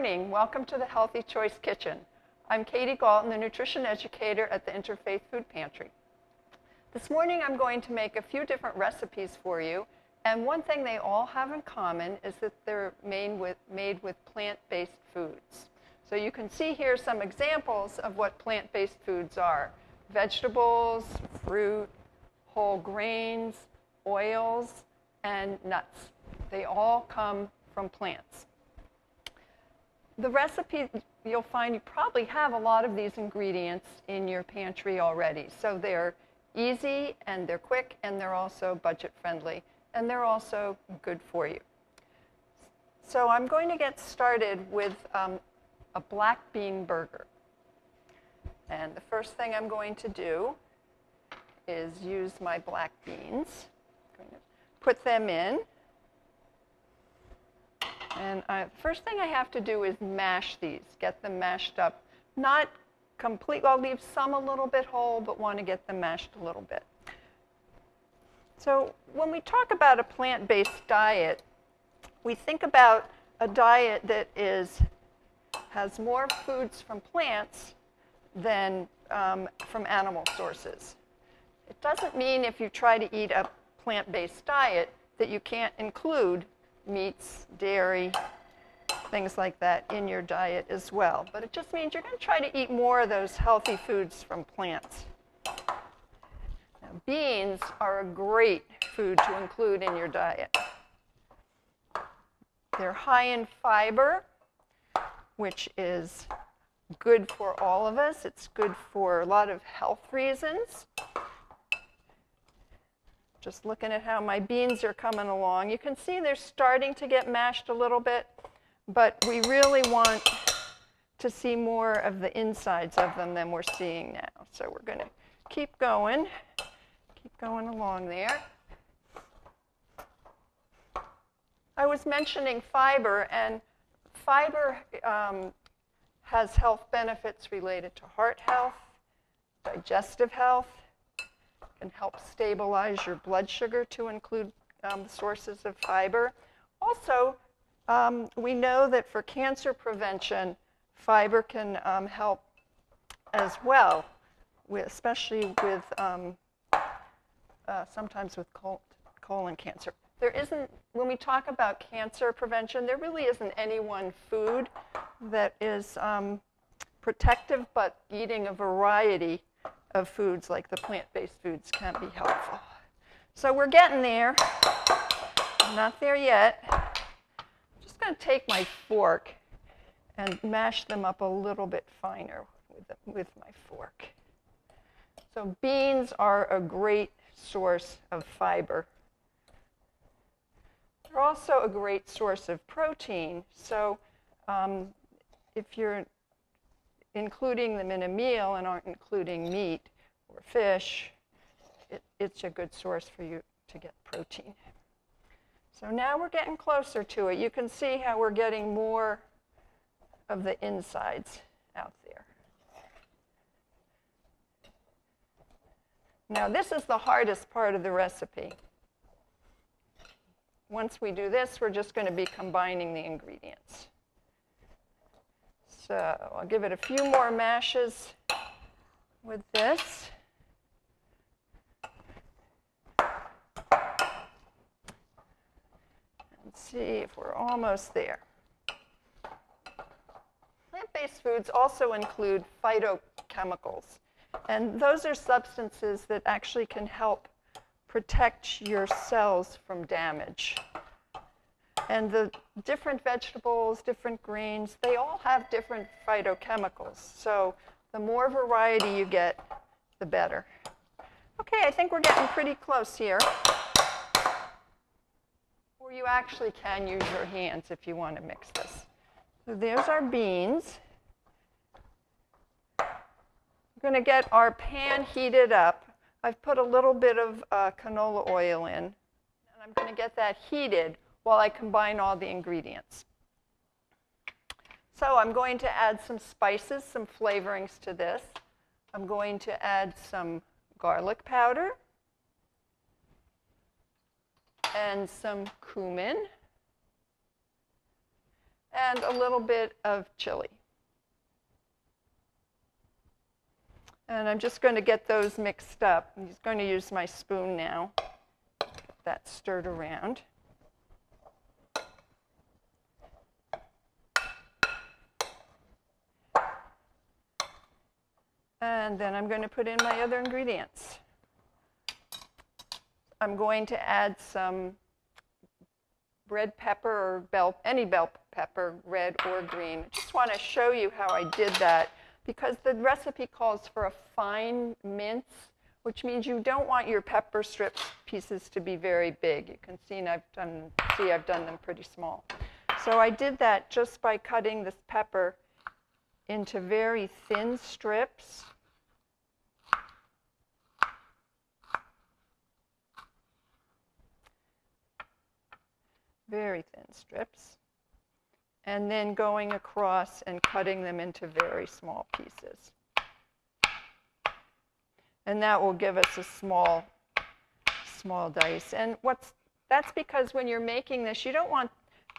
morning. Welcome to the Healthy Choice Kitchen. I'm Katy Galton, the Nutrition Educator at the Interfaith Food Pantry. This morning I'm going to make a few different recipes for you, and one thing they all have in common is that they're made with plant-based foods. So you can see here some examples of what plant-based foods are. Vegetables, fruit, whole grains, oils, and nuts. They all come from plants. The recipe, you'll find you probably have a lot of these ingredients in your pantry already. So they're easy and they're quick and they're also budget friendly and they're also good for you. So I'm going to get started with a black bean burger. And the first thing I'm going to do is use my black beans. I'm going to put them in. And first thing I have to do is mash these, get them mashed up. Not complete, I'll leave some a little bit whole, but want to get them mashed a little bit. So when we talk about a plant-based diet, we think about a diet that has more foods from plants than from animal sources. It doesn't mean if you try to eat a plant-based diet that you can't include meats, dairy, things like that in your diet as well. But it just means you're going to try to eat more of those healthy foods from plants. Now, beans are a great food to include in your diet. They're high in fiber, which is good for all of us. It's good for a lot of health reasons. Just looking at how my beans are coming along. You can see they're starting to get mashed a little bit, but we really want to see more of the insides of them than we're seeing now. So we're going to keep going along there. I was mentioning fiber, and fiber has health benefits related to heart health, digestive health. Can help stabilize your blood sugar to include the sources of fiber. Also, we know that for cancer prevention, fiber can help as well, especially with sometimes with colon cancer. When we talk about cancer prevention, there really isn't any one food that is protective, but eating a variety of foods like the plant-based foods can be helpful. So we're getting there. I'm not there yet. I'm just going to take my fork and mash them up a little bit finer with my fork. So beans are a great source of fiber. They're also a great source of protein. So if you're including them in a meal and aren't including meat or fish, it's a good source for you to get protein. So now we're getting closer to it. You can see how we're getting more of the insides out there. Now this is the hardest part of the recipe. Once we do this, we're just going to be combining the ingredients. So I'll give it a few more mashes with this. And see if we're almost there. Plant-based foods also include phytochemicals. And those are substances that actually can help protect your cells from damage. And the different vegetables, different grains, they all have different phytochemicals. So the more variety you get, the better. Okay, I think we're getting pretty close here. Or you actually can use your hands if you want to mix this. So there's our beans. We're going to get our pan heated up. I've put a little bit of canola oil in, and I'm going to get that heated while I combine all the ingredients. So I'm going to add some spices, some flavorings to this. I'm going to add some garlic powder and some cumin and a little bit of chili. And I'm just going to get those mixed up. I'm just going to use my spoon now. Get that stirred around. And then I'm going to put in my other ingredients. I'm going to add some red pepper or any bell pepper, red or green. I just want to show you how I did that because the recipe calls for a fine mince, which means you don't want your pepper strip pieces to be very big. You can see I've done them pretty small. So I did that just by cutting this pepper into very thin strips. Very thin strips. And then going across and cutting them into very small pieces. And that will give us a small dice. And that's because when you're making this, you don't want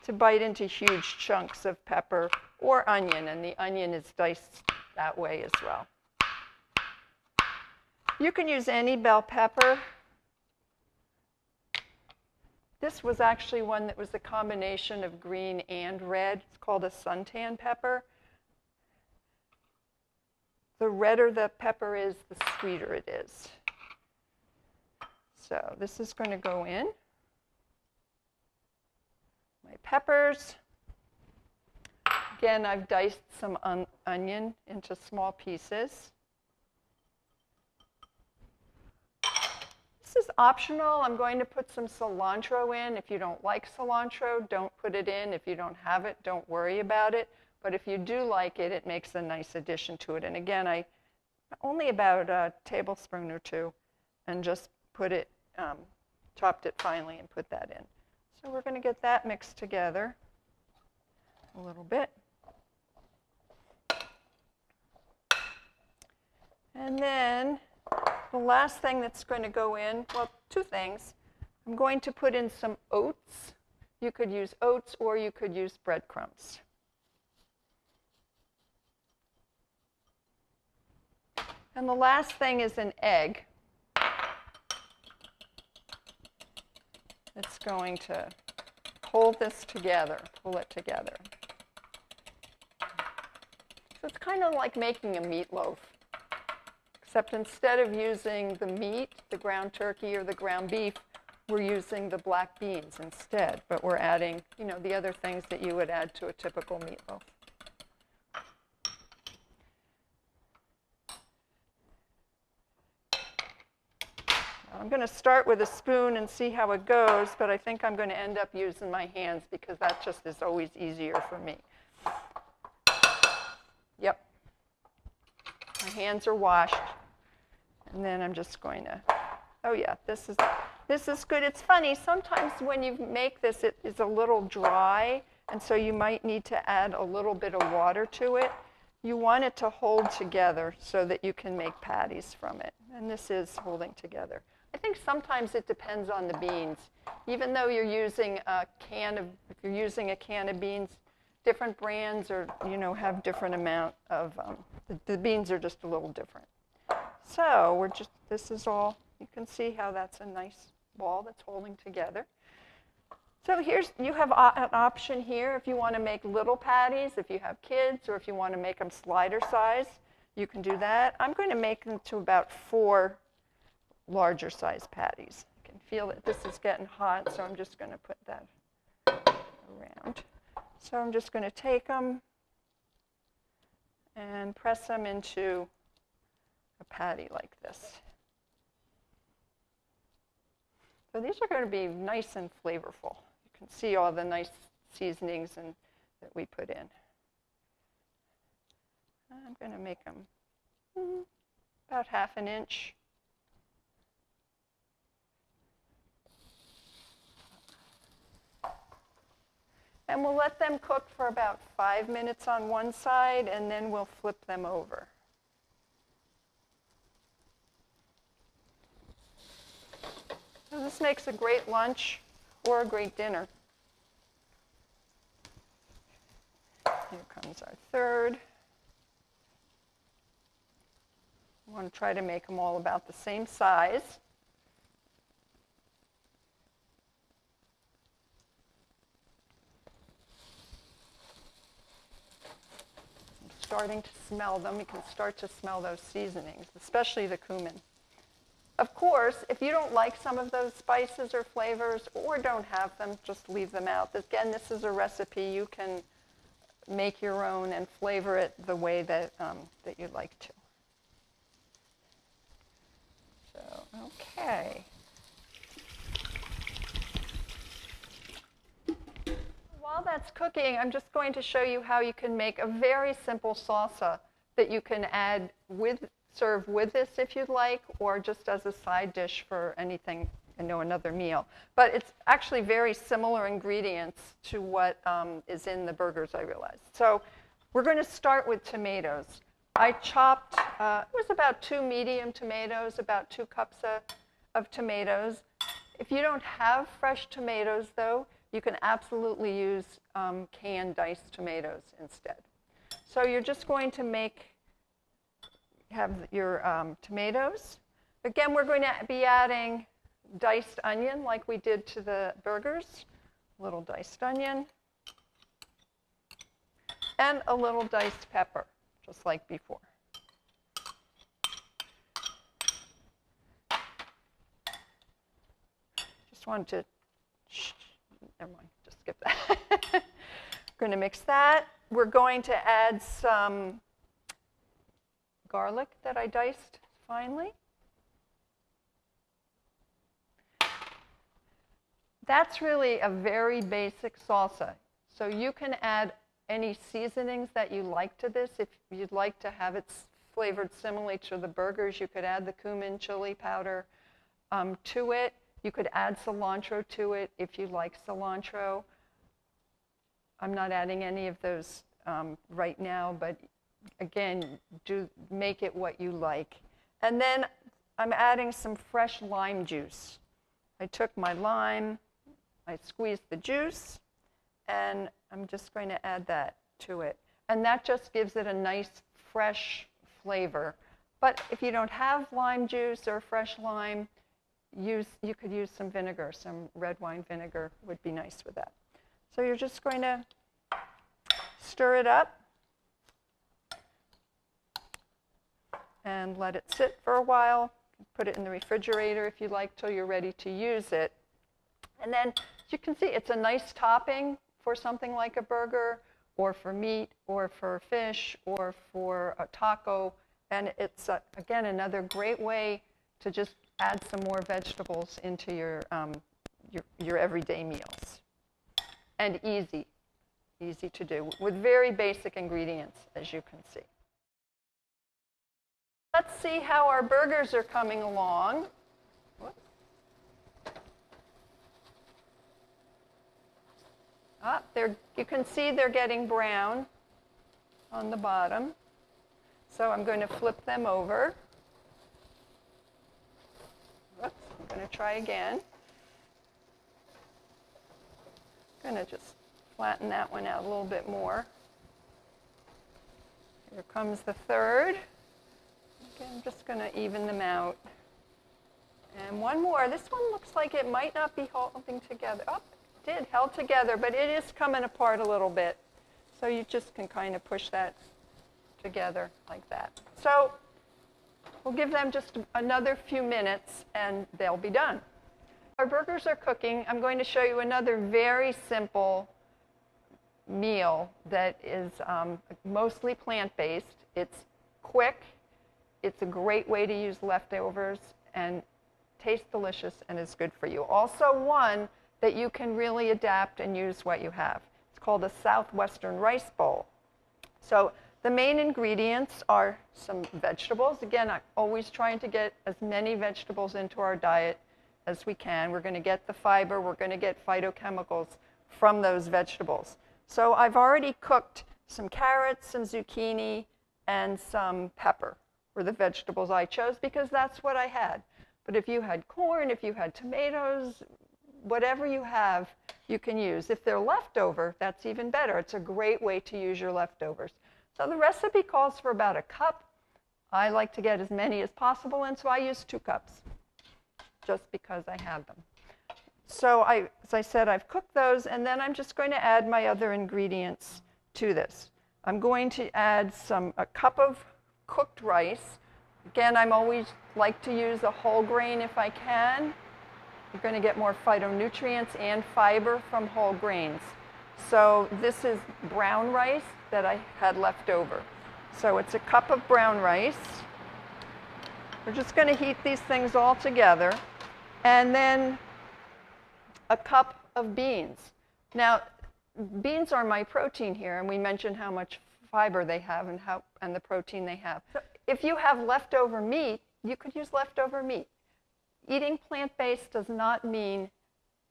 to bite into huge chunks of pepper or onion, and the onion is diced that way as well. You can use any bell pepper. This was actually one that was a combination of green and red. It's called a suntan pepper. The redder the pepper is, the sweeter it is. So this is going to go in. My peppers. Again, I've diced some onion into small pieces. This is optional. I'm going to put some cilantro in. If you don't like cilantro, don't put it in. If you don't have it, don't worry about it. But if you do like it, it makes a nice addition to it. And again, I only about a tablespoon or two, and just put it, chopped it finely and put that in. So we're going to get that mixed together a little bit. And then the last thing that's going to go in, well, two things. I'm going to put in some oats. You could use oats or you could use breadcrumbs. And the last thing is an egg. It's going to hold this together, pull it together. So it's kind of like making a meatloaf. Except instead of using the meat, the ground turkey or the ground beef, we're using the black beans instead. But we're adding, the other things that you would add to a typical meatloaf. I'm going to start with a spoon and see how it goes, but I think I'm going to end up using my hands because that just is always easier for me. Yep. My hands are washed. And then I'm just going to, oh yeah, this is good. It's funny, sometimes when you make this, it is a little dry, and so you might need to add a little bit of water to it. You want it to hold together so that you can make patties from it. And this is holding together. I think sometimes it depends on the beans. Even though you're using a can of beans, different brands are, have different amount of, the beans are just a little different. So this is all, you can see how that's a nice ball that's holding together. So you have an option here if you want to make little patties, if you have kids, or if you want to make them slider size, you can do that. I'm going to make them to about 4 larger size patties. I can feel that this is getting hot, so I'm just going to put that around. So I'm just going to take them and press them into a patty like this. So these are going to be nice and flavorful. You can see all the nice seasonings that we put in. I'm going to make them about 1/2 inch. And we'll let them cook for about 5 minutes on one side, and then we'll flip them over. So this makes a great lunch or a great dinner. Here comes our third. I want to try to make them all about the same size. I'm starting to smell them. You can start to smell those seasonings, especially the cumin. Of course, if you don't like some of those spices or flavors or don't have them, just leave them out. Again, this is a recipe. You can make your own and flavor it the way that you'd like to. So, okay. While that's cooking, I'm just going to show you how you can make a very simple salsa that you can serve with this if you'd like, or just as a side dish for anything, another meal. But it's actually very similar ingredients to what is in the burgers, I realize. So we're going to start with tomatoes. I chopped, it was about 2 medium tomatoes, about 2 cups of tomatoes. If you don't have fresh tomatoes, though, you can absolutely use canned diced tomatoes instead. So you're just going to have your tomatoes. Again, we're going to be adding diced onion like we did to the burgers. A little diced onion. And a little diced pepper, just like before. Just wanted to, never mind, just skip that. We're going to mix that. We're going to add some garlic that I diced finely. That's really a very basic salsa. So you can add any seasonings that you like to this. If you'd like to have it flavored similarly to the burgers, you could add the cumin chili powder to it. You could add cilantro to it if you like cilantro. I'm not adding any of those right now, but again, do make it what you like. And then I'm adding some fresh lime juice. I took my lime, I squeezed the juice, and I'm just going to add that to it. And that just gives it a nice, fresh flavor. But if you don't have lime juice or fresh lime, you could use some vinegar. Some red wine vinegar would be nice with that. So you're just going to stir it up and let it sit for a while. Put it in the refrigerator if you like till you're ready to use it. And then, as you can see, it's a nice topping for something like a burger, or for meat, or for fish, or for a taco. And it's, again, another great way to just add some more vegetables into your everyday meals. And easy to do, with very basic ingredients, as you can see. Let's see how our burgers are coming along. You can see they're getting brown on the bottom. So I'm going to flip them over. Oops, I'm going to try again. I'm going to just flatten that one out a little bit more. Here comes the third. Okay, I'm just going to even them out. And one more. This one looks like it might not be holding together. Oh, it did, held together, but it is coming apart a little bit. So you just can kind of push that together like that. So we'll give them just another few minutes and they'll be done. Our burgers are cooking. I'm going to show you another very simple meal that is mostly plant-based. It's quick. It's a great way to use leftovers and tastes delicious and is good for you. Also one that you can really adapt and use what you have. It's called a Southwestern rice bowl. So the main ingredients are some vegetables. Again, I'm always trying to get as many vegetables into our diet as we can. We're going to get the fiber. We're going to get phytochemicals from those vegetables. So I've already cooked some carrots, some zucchini, and some pepper were the vegetables I chose because that's what I had. But if you had corn, if you had tomatoes, whatever you have, you can use. If they're leftover, that's even better. It's a great way to use your leftovers. So the recipe calls for about a cup. I like to get as many as possible, and so I use 2 cups, just because I have them. So as I said, I've cooked those, and then I'm just going to add my other ingredients to this. I'm going to add a cup of cooked rice. Again, I'm always like to use a whole grain if I can. You're going to get more phytonutrients and fiber from whole grains. So this is brown rice that I had left over. So it's a cup of brown rice. We're just going to heat these things all together. And then a cup of beans. Now, beans are my protein here, and we mentioned how much fiber they have and the protein they have. So if you have leftover meat, you could use leftover meat. Eating plant-based does not mean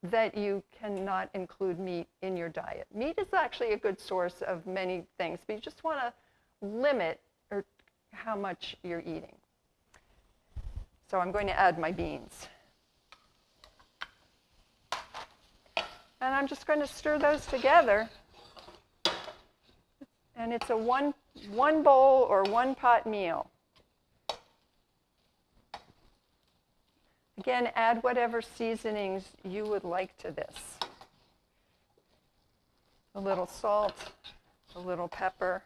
that you cannot include meat in your diet. Meat is actually a good source of many things, but you just want to limit how much you're eating. So I'm going to add my beans. And I'm just going to stir those together. And it's a one bowl or 1 pot meal. Again, add whatever seasonings you would like to this. A little salt, a little pepper.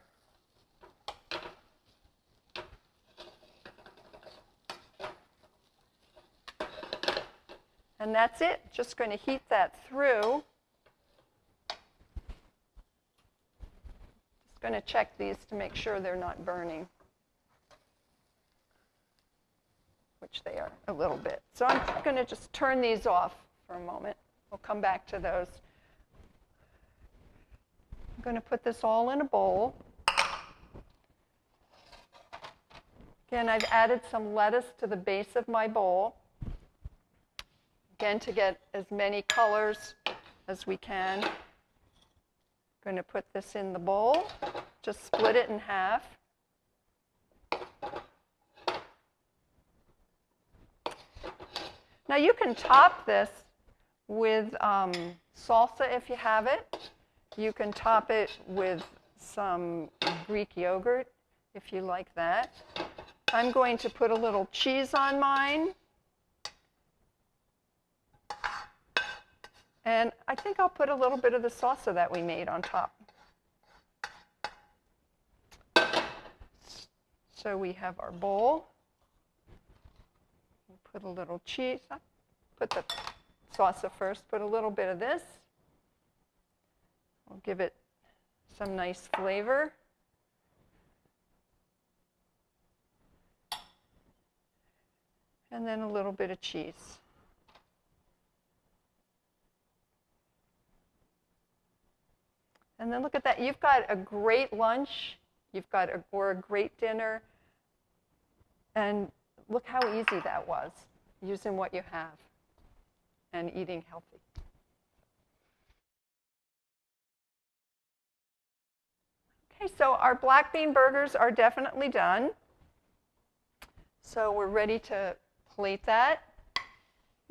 And that's it. Just going to heat that through. Just going to check these to make sure they're not burning, which they are a little bit. So I'm going to just turn these off for a moment. We'll come back to those. I'm going to put this all in a bowl. Again, I've added some lettuce to the base of my bowl. Again, to get as many colors as we can. I'm going to put this in the bowl. Just split it in half. Now you can top this with salsa if you have it. You can top it with some Greek yogurt if you like that. I'm going to put a little cheese on mine. And I think I'll put a little bit of the salsa that we made on top. So we have our bowl. Put a little cheese. Put the salsa first. Put a little bit of this. We'll give it some nice flavor. And then a little bit of cheese. And then look at that. You've got a great lunch. You've got or a great dinner. And look how easy that was, using what you have and eating healthy. Okay, so our black bean burgers are definitely done. So we're ready to plate that.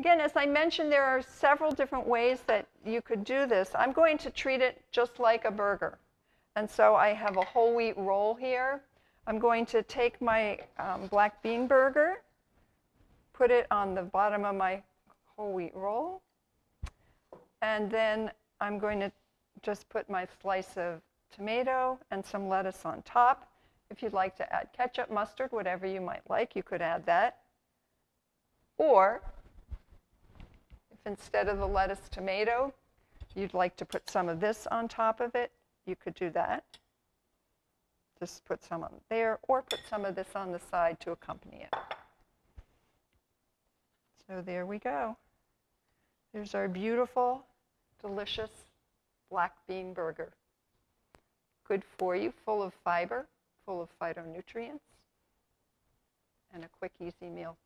Again, as I mentioned, there are several different ways that you could do this. I'm going to treat it just like a burger. And so I have a whole wheat roll here. I'm going to take my black bean burger, put it on the bottom of my whole wheat roll, and then I'm going to just put my slice of tomato and some lettuce on top. If you'd like to add ketchup, mustard, whatever you might like, you could add that. Or if instead of the lettuce tomato, you'd like to put some of this on top of it, you could do that. Just put some on there, or put some of this on the side to accompany it. So there we go. There's our beautiful, delicious black bean burger. Good for you, full of fiber, full of phytonutrients, and a quick, easy meal.